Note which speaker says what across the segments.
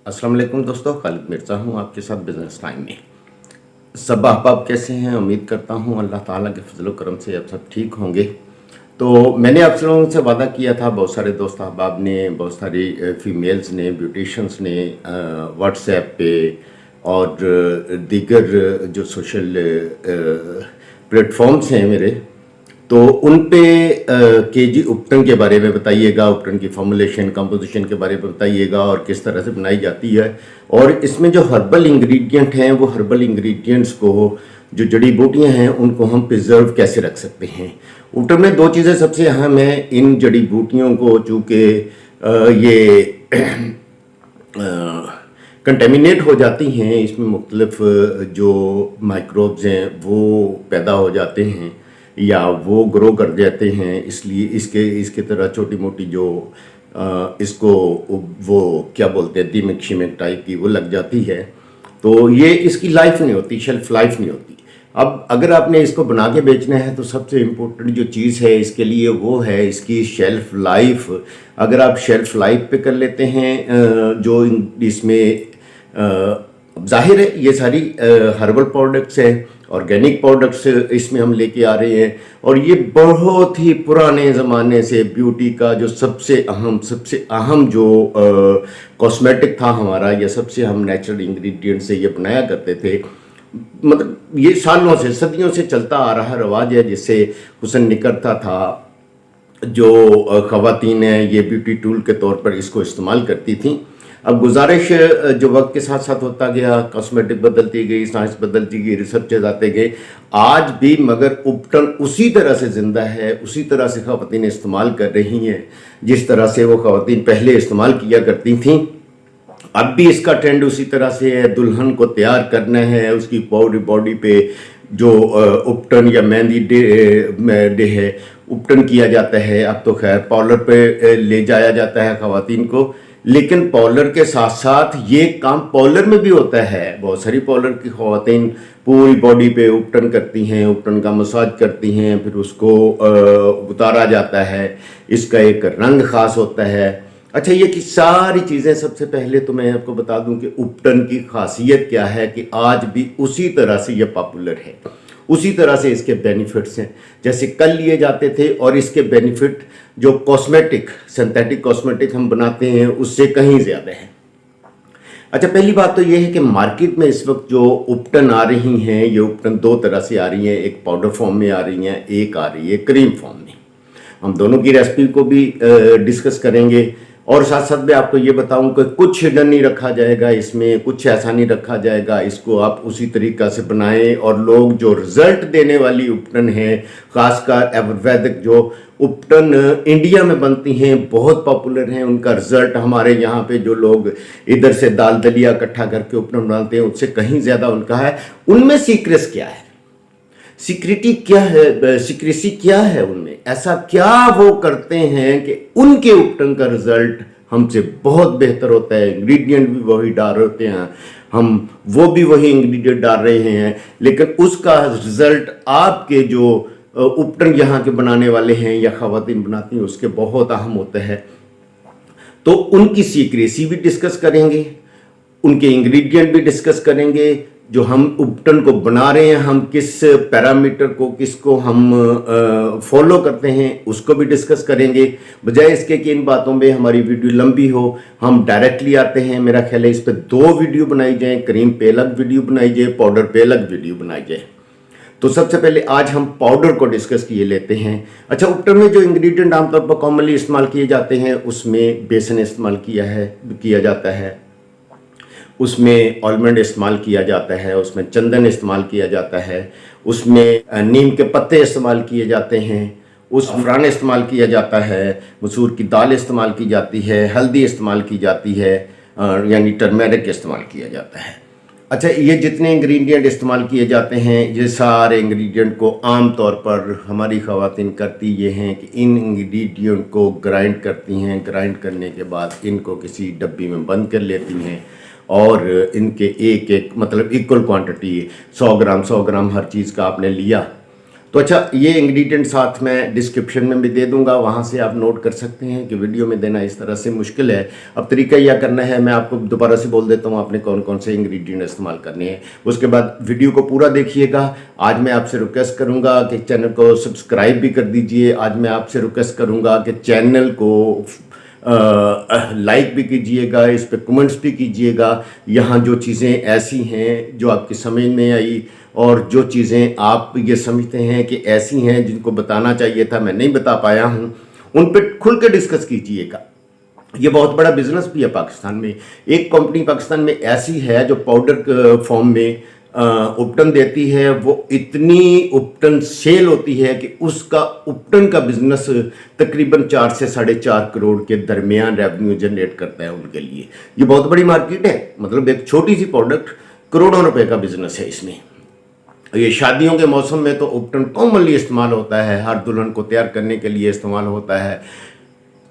Speaker 1: अस्सलाम वालेकुम दोस्तों, खालिद मिर्ज़ा हूँ आपके साथ बिज़नेस टाइम में। सब अहबाब कैसे हैं? उम्मीद करता हूँ अल्लाह ताला के फज़ल व करम से आप सब ठीक होंगे। तो मैंने आप लोगों से वादा किया था, बहुत सारे दोस्त अहबाब ने, बहुत सारी फ़ीमेल्स ने, ब्यूटिशियंस ने व्हाट्सएप पे और दीगर जो सोशल प्लेटफ़ॉर्म्स हैं मेरे, तो उन पे केजी उपटन के बारे में बताइएगा, उपटन की फॉर्मुलेशन कंपोजिशन के बारे में बताइएगा और किस तरह से बनाई जाती है। और इसमें जो हर्बल इंग्रेडिएंट हैं, वो हर्बल इंग्रेडिएंट्स को, जो जड़ी बूटियां हैं, उनको हम प्रिजर्व कैसे रख सकते हैं। उपटन में दो चीज़ें सबसे अहम हैं। इन जड़ी बूटियों को चूँकि ये कंटेमिनेट हो जाती हैं, इसमें मुख्तलिफ जो माइक्रोब्स हैं वो पैदा हो जाते हैं या वो ग्रो कर जाते हैं, इसलिए इसके तरह छोटी मोटी जो इसको वो क्या बोलते हैं, दीमक शीमक टाइप की वो लग जाती है। तो ये इसकी लाइफ नहीं होती, शेल्फ लाइफ नहीं होती। अब अगर आपने इसको बना के बेचना है तो सबसे इम्पोर्टेंट जो चीज़ है इसके लिए वो है इसकी शेल्फ लाइफ। अगर आप शेल्फ लाइफ पे कर लेते हैं, जो इसमें जाहिर है ये सारी हर्बल प्रोडक्ट्स हैं, ऑर्गेनिक प्रोडक्ट्स इसमें हम लेके आ रहे हैं, और ये बहुत ही पुराने ज़माने से ब्यूटी का जो सबसे अहम जो कॉस्मेटिक था हमारा, या सबसे अहम नेचुरल इंग्रेडिएंट से ये बनाया करते थे। मतलब ये सालों से, सदियों से चलता आ रहा रवाज है, जिससे हुस्न निखरता था। जो ख़वातीन हैं ये ब्यूटी टूल के तौर पर इसको इस्तेमाल करती थी। अब गुजारिश जो वक्त के साथ साथ होता गया, कॉस्मेटिक बदलती गई, साइंस बदलती गई, रिसर्चेज आते गए, आज भी मगर उपटन उसी तरह से ज़िंदा है, उसी तरह से ख़वातीन इस्तेमाल कर रही हैं जिस तरह से वो ख़वातीन पहले इस्तेमाल किया करती थीं। अब भी इसका ट्रेंड उसी तरह से है। दुल्हन को तैयार करना है, उसकी पूरी बॉडी पे जो उपटन या मेहंदी डे है, उपटन किया जाता है। अब तो खैर पार्लर पे ले जाया जाता है ख़वातीन को, लेकिन पार्लर के साथ साथ ये काम पार्लर में भी होता है। बहुत सारी पार्लर की ख़वातीन पूरी बॉडी पे उपटन करती हैं, उपटन का मसाज करती हैं, फिर उसको उतारा जाता है। इसका एक रंग ख़ास होता है। अच्छा, ये कि सारी चीज़ें, सबसे पहले तो मैं आपको बता दूं कि उपटन की खासियत क्या है कि आज भी उसी तरह से ये पॉपुलर है, उसी तरह से इसके बेनिफिट्स हैं जैसे कल लिए जाते थे, और इसके बेनिफिट जो कॉस्मेटिक, सिंथेटिक कॉस्मेटिक हम बनाते हैं उससे कहीं ज़्यादा है। अच्छा, पहली बात तो ये है कि मार्केट में इस वक्त जो उपटन आ रही हैं, ये उपटन दो तरह से आ रही हैं। एक पाउडर फॉर्म में आ रही हैं, एक आ रही है क्रीम फॉर्म में। हम दोनों की रेसिपी को भी डिस्कस करेंगे, और साथ साथ मैं आपको ये बताऊं कि कुछ हिडन नहीं रखा जाएगा इसमें, कुछ ऐसा नहीं रखा जाएगा। इसको आप उसी तरीक़ा से बनाएं, और लोग जो रिज़ल्ट देने वाली उपटन है, ख़ासकर आयुर्वेदिक जो उपटन इंडिया में बनती हैं, बहुत पॉपुलर हैं। उनका रिज़ल्ट हमारे यहाँ पे जो लोग इधर से दाल दलिया इकट्ठा करके उपटन बनाते हैं उससे कहीं ज़्यादा उनका है। उनमें सीक्रेट क्या है, सीक्रेटी क्या है, सीक्रेसी क्या है उनमें, ऐसा क्या वो करते हैं कि उनके उपटन का रिजल्ट हमसे बहुत बेहतर होता है। इंग्रेडिएंट भी वही डाल रहे होते हैं, हम वो भी वही इंग्रेडिएंट डाल रहे हैं, लेकिन उसका रिजल्ट आपके जो उपटन यहाँ के बनाने वाले हैं या ख़वातीन बनाती हैं उसके बहुत अहम होता है। तो उनकी सीक्रेसी भी डिस्कस करेंगे, उनके इंग्रेडिएंट भी डिस्कस करेंगे। जो हम उपटन को बना रहे हैं, हम किस पैरामीटर को, किसको हम फॉलो करते हैं, उसको भी डिस्कस करेंगे। बजाय इसके कि इन बातों में हमारी वीडियो लंबी हो, हम डायरेक्टली आते हैं। मेरा ख्याल है इस पर 2 वीडियो बनाई जाए, क्रीम पे अलग वीडियो बनाई जाए, पाउडर पे अलग वीडियो बनाई जाए। तो सबसे पहले आज हम पाउडर को डिस्कस किए लेते हैं। अच्छा, उपटन में जो इंग्रेडिएंट आमतौर पर कॉमनली इस्तेमाल किए जाते हैं उसमें बेसन इस्तेमाल किया जाता है, उसमें आलमंड इस्तेमाल किया जाता है, उसमें चंदन इस्तेमाल किया जाता है, उसमें नीम के पत्ते इस्तेमाल किए जाते हैं, उस अफरान इस्तेमाल किया जाता है, मसूर की दाल इस्तेमाल की जाती है, हल्दी इस्तेमाल की जाती है, यानी टर्मेरिक इस्तेमाल किया जाता है। अच्छा, ये जितने इंग्रेडिएंट इस्तेमाल किए जाते हैं, ये सारे इंग्रेडिएंट को आम तौर पर हमारी ख़वातीन करती ये हैं कि इन इंग्रेडिएंट को ग्राइंड करती हैं। ग्राइंड करने के बाद इनको किसी डब्बी में बंद कर लेती हैं, और इनके एक एक मतलब इक्वल क्वांटिटी 100 ग्राम हर चीज़ का आपने लिया, तो अच्छा, ये इंग्रेडिएंट साथ में डिस्क्रिप्शन में भी दे दूंगा, वहाँ से आप नोट कर सकते हैं कि वीडियो में देना इस तरह से मुश्किल है। अब तरीका यह करना है, मैं आपको दोबारा से बोल देता हूँ आपने कौन कौन से इंग्रेडिएंट इस्तेमाल करने हैं, उसके बाद वीडियो को पूरा देखिएगा। आज मैं आपसे रिक्वेस्ट करूँगा कि चैनल को सब्सक्राइब भी कर दीजिए। आज मैं आपसे रिक्वेस्ट करूँगा कि चैनल को लाइक भी कीजिएगा, इस पर कमेंट्स भी कीजिएगा। यहाँ जो चीज़ें ऐसी हैं जो आपकी समझ में आई और जो चीज़ें आप ये समझते हैं कि ऐसी हैं जिनको बताना चाहिए था मैं नहीं बता पाया हूँ, उन पर खुल के डिस्कस कीजिएगा। ये बहुत बड़ा बिजनेस भी है पाकिस्तान में। एक कंपनी पाकिस्तान में ऐसी है जो पाउडर फॉर्म में उपटन देती है, वो इतनी उपटन सेल होती है कि उसका उपटन का बिजनेस तकरीबन 4 से 4.5 करोड़ के दरमियान रेवेन्यू जनरेट करता है उनके लिए। ये बहुत बड़ी मार्केट है, मतलब एक छोटी सी प्रोडक्ट करोड़ों रुपए का बिजनेस है इसमें। ये शादियों के मौसम में तो उपटन कॉमनली इस्तेमाल होता है, हर दुल्हन को तैयार करने के लिए इस्तेमाल होता है।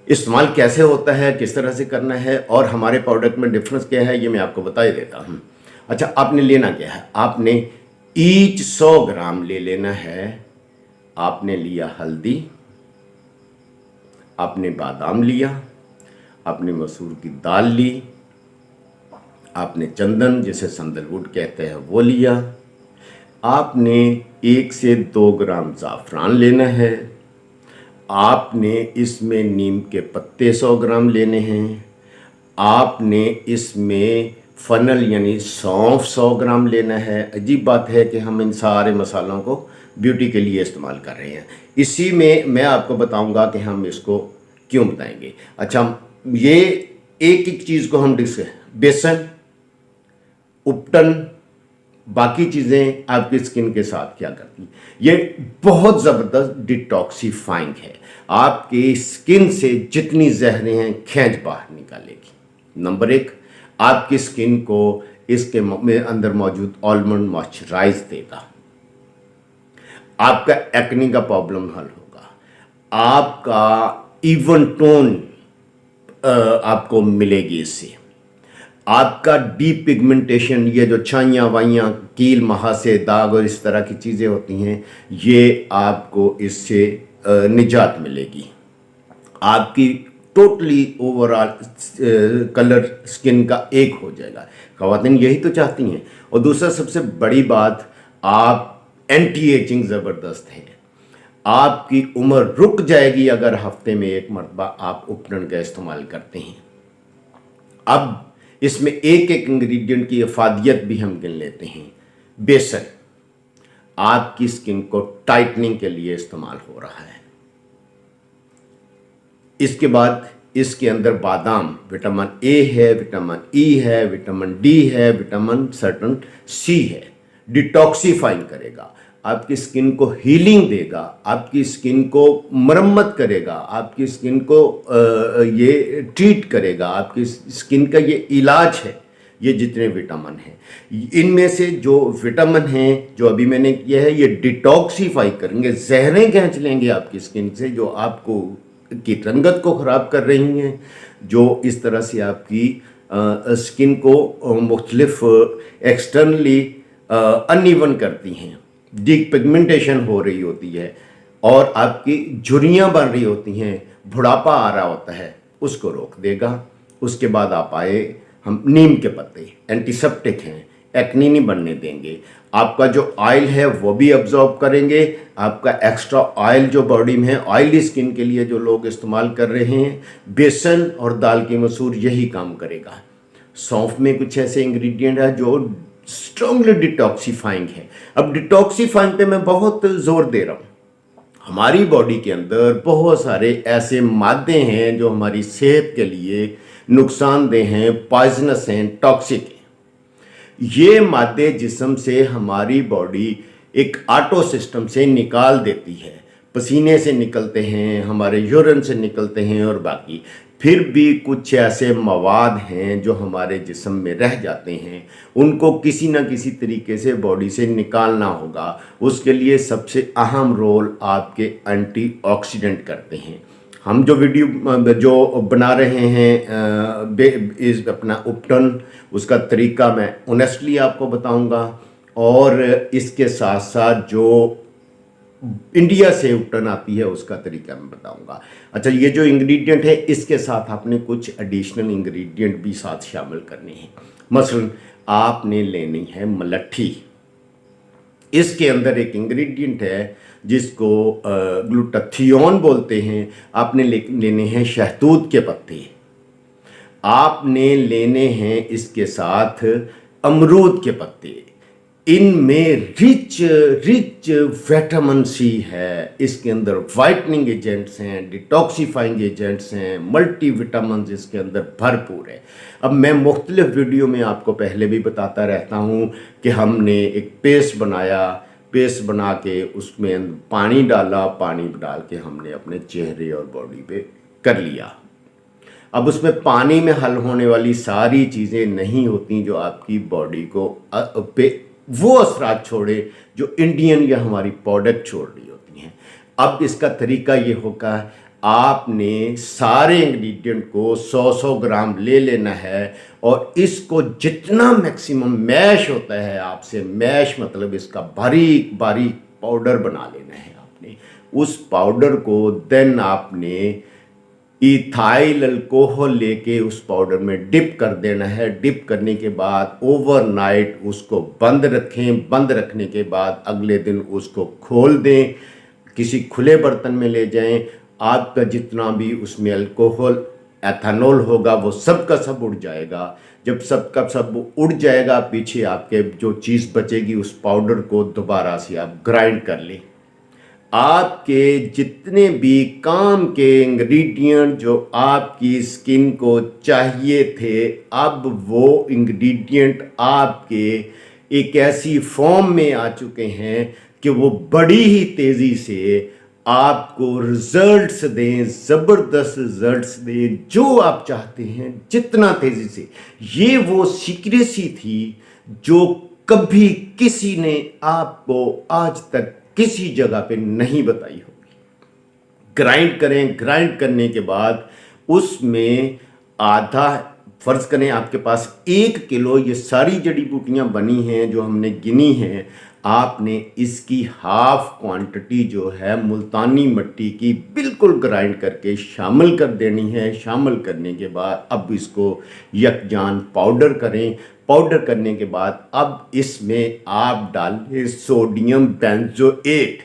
Speaker 1: इस्तेमाल कैसे होता है, किस तरह से करना है और हमारे प्रोडक्ट में डिफरेंस क्या है, ये मैं आपको बता ही देता हूँ। अच्छा, आपने लेना क्या है, आपने ईच 100 ग्राम ले लेना है। आपने लिया हल्दी, आपने बादाम लिया, आपने मसूर की दाल ली, आपने चंदन जिसे संदलवुड कहते हैं वो लिया, आपने 1 से 2 ग्राम ज़ाफ़रान लेना है, आपने इसमें नीम के पत्ते 100 ग्राम लेने हैं, आपने इसमें फनल यानी सौंफ 100 ग्राम लेना है। अजीब बात है कि हम इन सारे मसालों को ब्यूटी के लिए इस्तेमाल कर रहे हैं। इसी में मैं आपको बताऊंगा कि हम इसको क्यों बताएंगे। अच्छा, ये एक एक चीज़ को हम बेसन, उपटन, बाकी चीज़ें आपकी स्किन के साथ क्या करती हैं, ये बहुत ज़बरदस्त डिटॉक्सीफाइंग है। आपकी स्किन से जितनी जहरें हैं खींच बाहर निकालेगी। नंबर 1, आपकी स्किन को इसके अंदर मौजूद आलमंड मॉइस्चराइज देगा। आपका एक्ने का प्रॉब्लम हल होगा। आपका इवन टोन आपको मिलेगी इससे। आपका डीप पिगमेंटेशन, ये जो छाइयाँ वाइयाँ, कील महासे, दाग और इस तरह की चीज़ें होती हैं, ये आपको इससे निजात मिलेगी। आपकी टोटली ओवरऑल कलर स्किन का एक हो जाएगा। ख़वातीन यही तो चाहती हैं। और दूसरा सबसे बड़ी बात, आप एंटी एजिंग ज़बरदस्त है। आपकी उम्र रुक जाएगी अगर हफ्ते में 1 मरतबा आप उपटन का इस्तेमाल करते हैं। अब इसमें एक एक इंग्रेडिएंट की अफादियत भी हम गिन लेते हैं। बेसन आपकी स्किन को टाइटनिंग के लिए इस्तेमाल हो रहा है। इसके बाद इसके अंदर बादाम, विटामिन ए है, विटामिन ई है, विटामिन डी है, विटामिन सर्टन सी है। डिटॉक्सीफाइंग करेगा, आपकी स्किन को हीलिंग देगा, आपकी स्किन को मरम्मत करेगा, आपकी स्किन को ये ट्रीट करेगा, आपकी स्किन का ये इलाज है। ये जितने विटामिन हैं, इनमें से जो विटामिन हैं जो अभी मैंने किया है, ये डिटॉक्सीफाई करेंगे, जहरें खींच लेंगे आपकी स्किन से जो आपको की रंगत को ख़राब कर रही हैं, जो इस तरह से आपकी स्किन को मुख्तलिफ एक्सटर्नली अनइवन करती हैं। डीप पिगमेंटेशन हो रही होती है और आपकी झुर्रियाँ बन रही होती हैं, बुढ़ापा आ रहा होता है, उसको रोक देगा। उसके बाद आप आए, हम नीम के पत्ते एंटीसेप्टिक हैं, एक्ने नहीं बनने देंगे। आपका जो ऑयल है वो भी अब्जॉर्ब करेंगे। आपका एक्स्ट्रा ऑयल जो बॉडी में है, ऑयली स्किन के लिए जो लोग इस्तेमाल कर रहे हैं, बेसन और दाल की मसूर यही काम करेगा। सौंफ में कुछ ऐसे इंग्रेडिएंट है जो स्ट्रांगली डिटॉक्सीफाइंग है। अब डिटॉक्सीफाइंग पे मैं बहुत जोर दे रहा हूँ। हमारी बॉडी के अंदर बहुत सारे ऐसे मादे हैं जो हमारी सेहत के लिए नुकसानदेह हैं, पॉइजनस हैं, टॉक्सिक हैं। ये मादे जिस्म से हमारी बॉडी एक ऑटो सिस्टम से निकाल देती है, पसीने से निकलते हैं, हमारे यूरिन से निकलते हैं और बाकी। फिर भी कुछ ऐसे मवाद हैं जो हमारे जिस्म में रह जाते हैं, उनको किसी न किसी तरीके से बॉडी से निकालना होगा। उसके लिए सबसे अहम रोल आपके एंटीऑक्सीडेंट करते हैं। हम जो वीडियो जो बना रहे हैं इस अपना उपटन, उसका तरीका मैं ऑनेस्टली आपको बताऊंगा। और इसके साथ साथ जो इंडिया से उपटन आती है उसका तरीका मैं बताऊंगा। अच्छा, ये जो इंग्रेडिएंट है इसके साथ आपने कुछ एडिशनल इंग्रेडिएंट भी साथ शामिल करने हैं। मसलन आपने लेनी है मलट्ठी। इसके अंदर एक इंग्रेडिएंट है जिसको ग्लूटाथियोन बोलते हैं। आपने लेने हैं शहतूत के पत्ते। आपने लेने हैं इसके साथ अमरूद के पत्ते। इनमें रिच विटामिन सी है। इसके अंदर वाइटनिंग एजेंट्स हैं, डिटॉक्सीफाइंग एजेंट्स हैं, मल्टी विटामिन इसके अंदर भरपूर है। अब मैं मुख्तलिफ वीडियो में आपको पहले भी बताता रहता हूँ कि हमने एक पेस्ट बनाया, पेस्ट बना के उसमें पानी डाला, पानी डाल के हमने अपने चेहरे और बॉडी पे कर लिया। अब उसमें पानी में हल होने वाली सारी चीज़ें नहीं होती जो आपकी बॉडी को पे वो असरात छोड़े जो इंडियन या हमारी प्रोडक्ट छोड़ रही होती हैं। अब इसका तरीका ये होगा, आपने सारे इंग्रेडिएंट को 100-100 ग्राम ले लेना है और इसको जितना मैक्सिमम मैश होता है, आपसे मैश मतलब इसका बारीक बारीक पाउडर बना लेना है आपने। उस पाउडर को देन आपने इथाइल अल्कोहल लेके उस पाउडर में डिप कर देना है। डिप करने के बाद ओवरनाइट उसको बंद रखें। बंद रखने के बाद अगले दिन उसको खोल दें, किसी खुले बर्तन में ले जाएं। आपका जितना भी उसमें अल्कोहल एथेनॉल होगा वो सब का सब उड़ जाएगा। जब सब का सब उड़ जाएगा, पीछे आपके जो चीज़ बचेगी उस पाउडर को दोबारा से आप ग्राइंड कर लें। आपके जितने भी काम के इंग्रेडिएंट जो आपकी स्किन को चाहिए थे, अब वो इंग्रेडिएंट आपके एक ऐसी फॉर्म में आ चुके हैं कि वो बड़ी ही तेज़ी से आपको रिजल्ट्स दें, ज़बरदस्त रिजल्ट्स दें जो आप चाहते हैं, जितना तेज़ी से। ये वो सीक्रेसी थी जो कभी किसी ने आपको आज तक किसी जगह पे नहीं बताई होगी। ग्राइंड करें, ग्राइंड करने के बाद उसमें आधा, फर्ज करें आपके पास 1 किलो ये सारी जड़ी बूटियां बनी हैं जो हमने गिनी हैं, आपने इसकी हाफ क्वांटिटी जो है मुल्तानी मिट्टी की बिल्कुल ग्राइंड करके शामिल कर देनी है। शामिल करने के बाद अब इसको यकजान पाउडर करें। पाउडर करने के बाद अब इसमें आप डालें सोडियम बेंजोएट।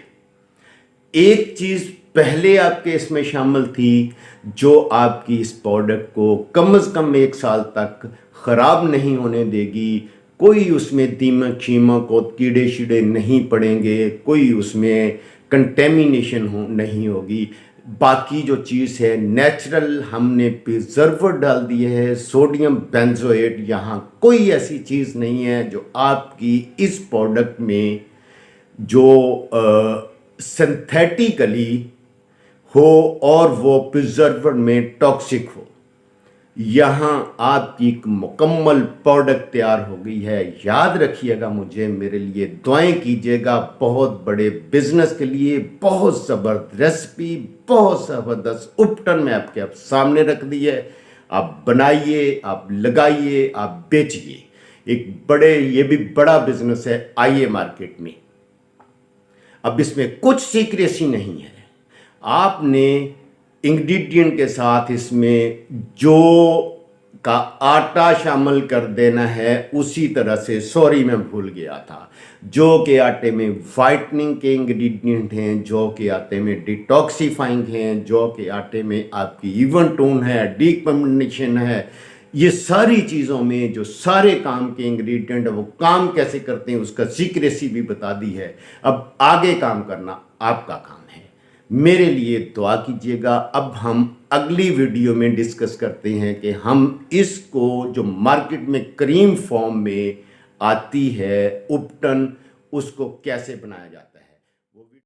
Speaker 1: एक चीज़ पहले आपके इसमें शामिल थी जो आपकी इस प्रोडक्ट को कम से कम 1 साल तक ख़राब नहीं होने देगी। कोई उसमें दीमक शीमक और कीड़े शीड़े नहीं पड़ेंगे, कोई उसमें कंटेमिनेशन नहीं होगी। बाकी जो चीज़ है नेचुरल, हमने प्रिजर्वर डाल दिए है, सोडियम बेंजोएट। यहाँ कोई ऐसी चीज़ नहीं है जो आपकी इस प्रोडक्ट में जो सिंथेटिकली हो और वो प्रिजर्वर में टॉक्सिक हो। यहाँ आपकी एक मुकम्मल प्रोडक्ट तैयार हो गई है। याद रखिएगा, मुझे मेरे लिए दुआएं कीजिएगा। बहुत बड़े बिजनेस के लिए बहुत ज़बरदस्त रेसिपी, बहुत ज़बरदस्त उपटन में आपके सामने रख दी है। आप बनाइए, आप लगाइए, आप बेचिए। एक बड़े, ये भी बड़ा बिजनेस है, आइए मार्केट में। अब इसमें कुछ सीक्रेसी नहीं है। आपने इंग्रेडिएंट के साथ इसमें जो का आटा शामिल कर देना है उसी तरह से, सॉरी मैं भूल गया था, जो के आटे में वाइटनिंग के इंग्रेडिएंट हैं, जो के आटे में डिटॉक्सीफाइंग हैं, जो के आटे में आपकी इवन टोन है, डीकम्बिनेशन है। ये सारी चीज़ों में जो सारे काम के इंग्रेडिएंट है वो काम कैसे करते हैं उसका सीक्रेसी भी बता दी है। अब आगे काम करना आपका काम है। मेरे लिए दुआ कीजिएगा। अब हम अगली वीडियो में डिस्कस करते हैं कि हम इसको जो मार्केट में क्रीम फॉर्म में आती है उपटन, उसको कैसे बनाया जाता है।